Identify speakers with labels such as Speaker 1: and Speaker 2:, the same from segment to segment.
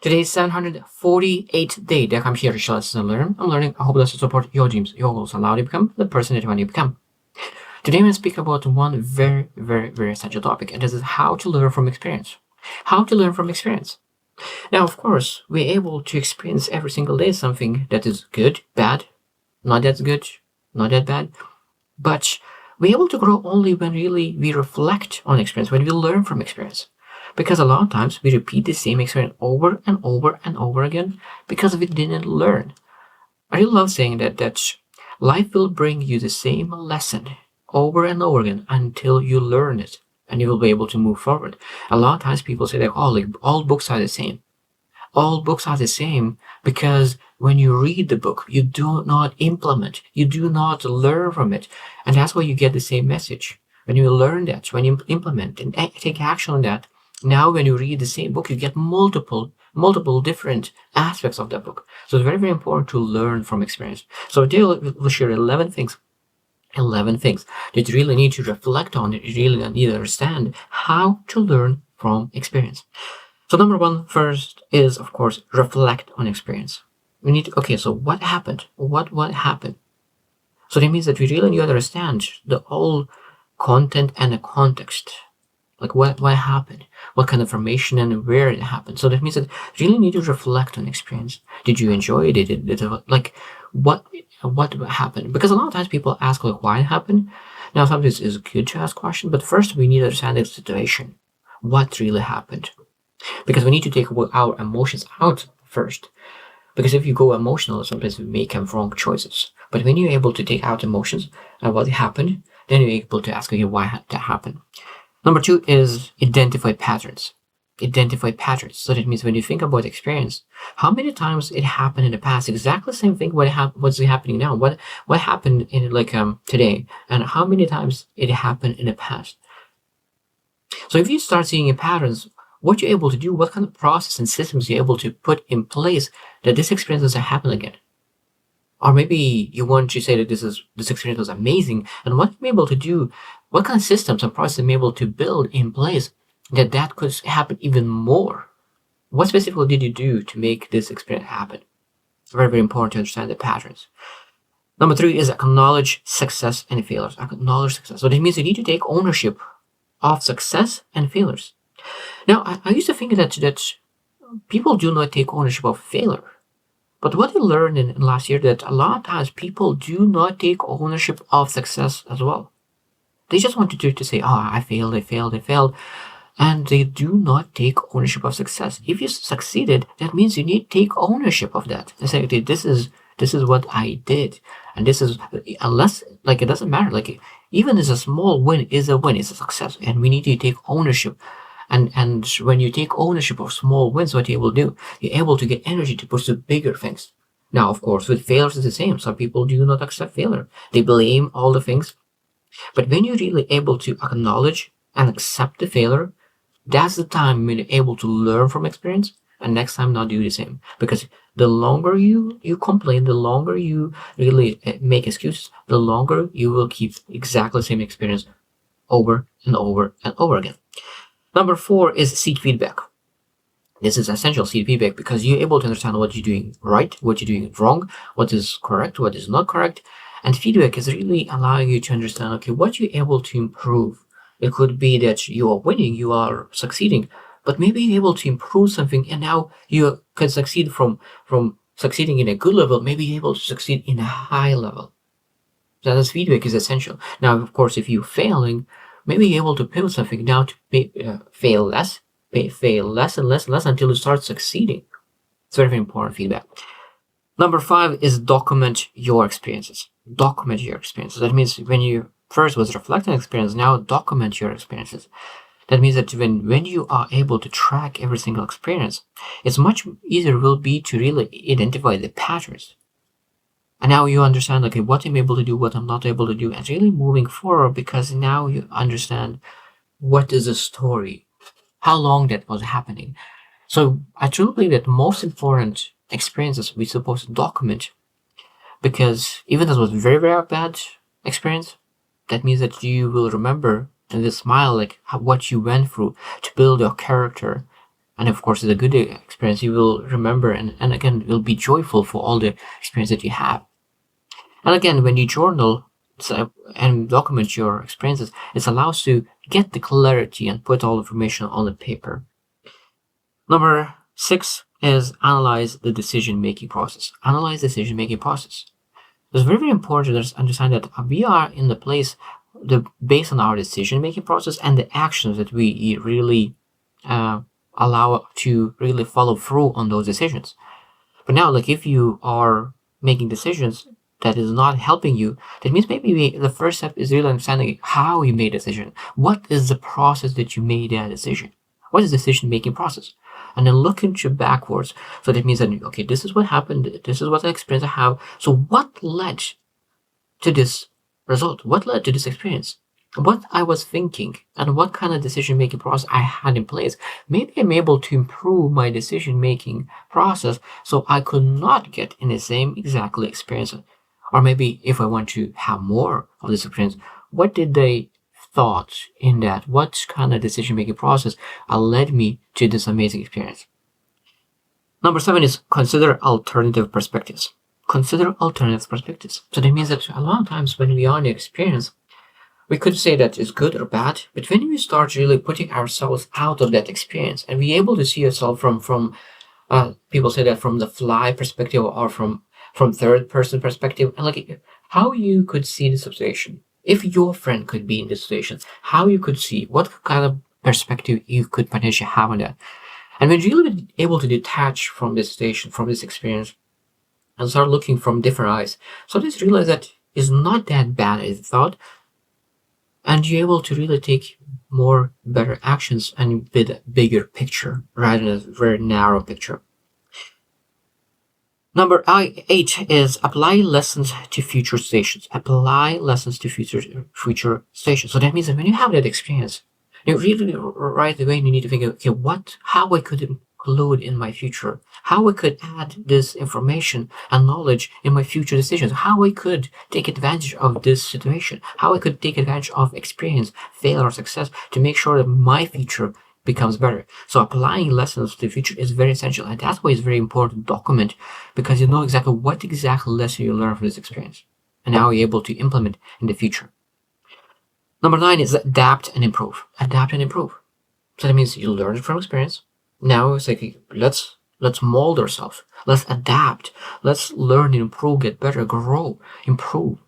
Speaker 1: Today's 748th day that I'm here to share lessons and learn. I'm learning. I hope this will support your dreams, your goals, and allow you to become the person that you want to become. Today I'm going to speak about one very, very, very essential topic, and this is how to learn from experience. How to learn from experience. Now, of course, we're able to experience every single day something that is good, bad, not that good, not that bad, but we're able to grow only when really we reflect on experience, when we learn from experience. Because a lot of times we repeat the same experience over and over and over again because we didn't learn. I really love saying that life will bring you the same lesson over and over again until you learn it and you will be able to move forward. A lot of times people say that all books are the same. All books are the same because when you read the book, you do not implement, you do not learn from it. And that's why you get the same message. When you learn that, when you implement and take action on that, now when you read the same book, you get multiple different aspects of that book. So it's very, very important to learn from experience. So today we'll share 11 things that you really need to reflect on, that you really need to understand how to learn from experience. So number one first is, of course, reflect on experience. We need to, so what happened? What happened? So that means that we really need to understand the whole content and the context. Like what happened? What kind of information and where it happened? So that means that you really need to reflect on experience. Did you enjoy it? What happened? Because a lot of times people ask why it happened. Now sometimes it's good to ask questions, but first we need to understand the situation. What really happened? Because we need to take our emotions out first. Because if you go emotional, sometimes we make wrong choices. But when you're able to take out emotions and what happened, then you're able to ask why that happened. Number two is identify patterns. Identify patterns. So that means when you think about experience, how many times it happened in the past, exactly the same thing, what's happening now, what happened in today, and how many times it happened in the past. So if you start seeing patterns, what you're able to do, what kind of process and systems you're able to put in place that this experience doesn't happen again. Or maybe you want to say that this experience was amazing, and what you're able to do, what kind of systems and processes you're able to build in place that could happen even more. What specifically did you do to make this experience happen? It's very, very important to understand the patterns. Number three is acknowledge success and failures. Acknowledge success. So that means you need to take ownership of success and failures. Now, I used to think that people do not take ownership of failure. But what I learned in last year that a lot of times people do not take ownership of success as well. They just want to say, I failed. And they do not take ownership of success. If you succeeded, that means you need to take ownership of that. And say, okay, this is what I did. And this is, unless, it doesn't matter. Even as a small win is a win, it's a success. And we need to take ownership. And when you take ownership of small wins, what you're able to do, you're able to get energy to pursue bigger things. Now, of course, with failures, it's the same. Some people do not accept failure. They blame all the things. But when you're really able to acknowledge and accept the failure, that's the time when you're able to learn from experience and next time not do the same. Because the longer you complain, the longer you really make excuses, the longer you will keep exactly the same experience over and over and over again. Number four is seek feedback. This is essential, seek feedback, because you're able to understand what you're doing right, what you're doing wrong, what is correct, what is not correct. And feedback is really allowing you to understand, what you're able to improve. It could be that you are winning, you are succeeding, but maybe you're able to improve something and now you can succeed from succeeding in a good level, maybe you're able to succeed in a high level. So this feedback is essential. Now, of course, if you're failing, maybe you're able to pivot something now to fail less and less until you start succeeding. It's very, very important feedback. Number five is document your experiences. Document your experiences. That means when you first was reflecting on experience, now document your experiences. That means that when you are able to track every single experience, it's much easier will be to really identify the patterns. And now you understand, what I'm able to do, what I'm not able to do, and really moving forward because now you understand what is the story, how long that was happening. So I truly believe that most important experiences we're supposed to document because even though it was very, very bad experience, that means that you will remember and will smile what you went through to build your character And of course, it's a good experience. You will remember and again, will be joyful for all the experience that you have. And again, when you journal and document your experiences, it allows you to get the clarity and put all information on the paper. Number 6 is analyze the decision-making process. Analyze decision-making process. It's very, very important to understand that we are in the place based on our decision-making process and the actions that we really allow to really follow through on those decisions. But now, like if you are making decisions that is not helping you, that means maybe the first step is really understanding how you made a decision. What is the process that you made that decision? What is the decision-making process? And then look into backwards. So that means that, okay, this is what happened. This is what the experience I have. So what led to this result? What led to this experience? What I was thinking and what kind of decision-making process I had in place. Maybe I'm able to improve my decision-making process so I could not get in the same exactly experience. Or maybe if I want to have more of this experience, what did they thought in that? What kind of decision-making process led me to this amazing experience? Number 7 is consider alternative perspectives. Consider alternative perspectives. So that means that a lot of times when we are in the experience, we could say that it's good or bad, but when we start really putting ourselves out of that experience and be able to see yourself from people say that from the fly perspective or from third person perspective, and like how you could see the situation. If your friend could be in this situation, how you could see what kind of perspective you could potentially have on that. And when you're really able to detach from this station, from this experience, and start looking from different eyes, sometimes realize that it's not that bad as you thought, and you're able to really take more better actions and with a bigger picture rather than a very narrow picture. Number 8 is apply lessons to future stations. Apply lessons to future stations. So that means that when you have that experience, you really right away you need to think, okay, how I could include in my future, how I could add this information and knowledge in my future decisions, how I could take advantage of this situation, how I could take advantage of experience, failure, or success to make sure that my future becomes better. So applying lessons to the future is very essential, and that's why it's very important to document, because you know exactly what exactly lesson you learn from this experience and how you're able to implement in the future. Number 9 is adapt and improve. Adapt and improve. So that means you learn it from experience. Now it's like let's mold ourselves. Let's adapt. Let's learn and improve, get better, grow, improve.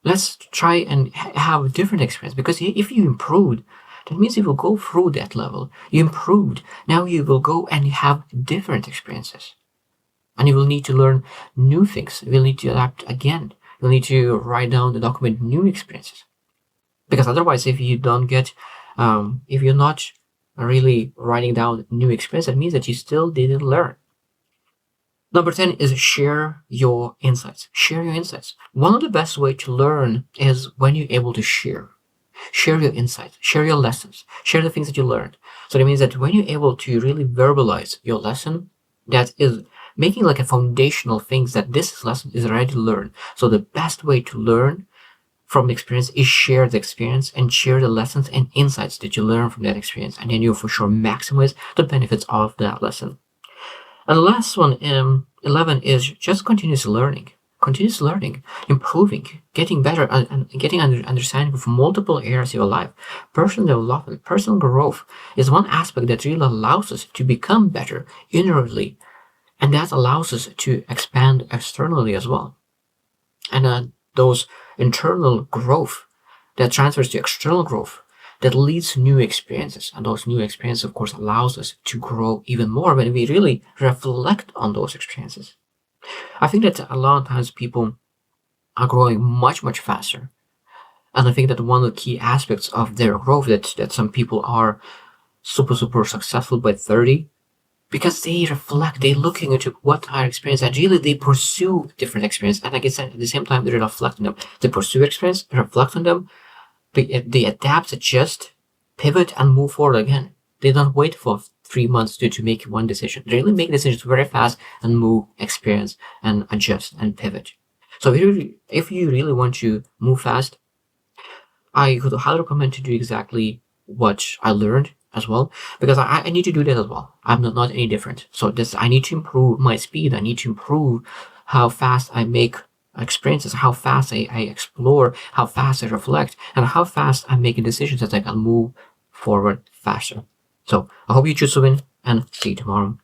Speaker 1: Let's try and have a different experience, because if you improved, that means you will go through that level. You improved. Now you will go and have different experiences. And you will need to learn new things. You will need to adapt again. You'll need to write down and document new experiences. Because otherwise, if you don't get, if you're not really writing down new experience, that means that you still didn't learn. Number 10 is share your insights. Share your insights. One of the best way to learn is when you're able to share. Share your insights, share your lessons, share the things that you learned. So that means that when you're able to really verbalize your lesson, that is making like a foundational things that this lesson is ready to learn. So the best way to learn from the experience is share the experience and share the lessons and insights that you learn from that experience. And then you'll for sure maximize the benefits of that lesson. And the last one, 11, is just continuous learning. Continuous learning, improving, getting better, and getting understanding of multiple areas of your life. Personal development, personal growth is one aspect that really allows us to become better inwardly, and that allows us to expand externally as well. And those internal growth that transfers to external growth that leads to new experiences, and those new experiences, of course, allows us to grow even more when we really reflect on those experiences. I think that a lot of times people are growing much, much faster. And I think that one of the key aspects of their growth that some people are super, super successful by 30, because they reflect, they're looking into what our experience, and really they pursue different experience. And like I said, at the same time, they reflect on them. They pursue experience, reflect on them, they adapt, adjust, pivot, and move forward again. They don't wait for 3 months to make one decision. They really make decisions very fast and move, experience, and adjust and pivot. So if you really want to move fast, I would highly recommend to do exactly what I learned as well, because I need to do that as well. I'm not any different. So I need to improve my speed. I need to improve how fast I make experiences, how fast I explore, how fast I reflect, and how fast I'm making decisions that I can move forward faster. So I hope you choose to win, and see you tomorrow.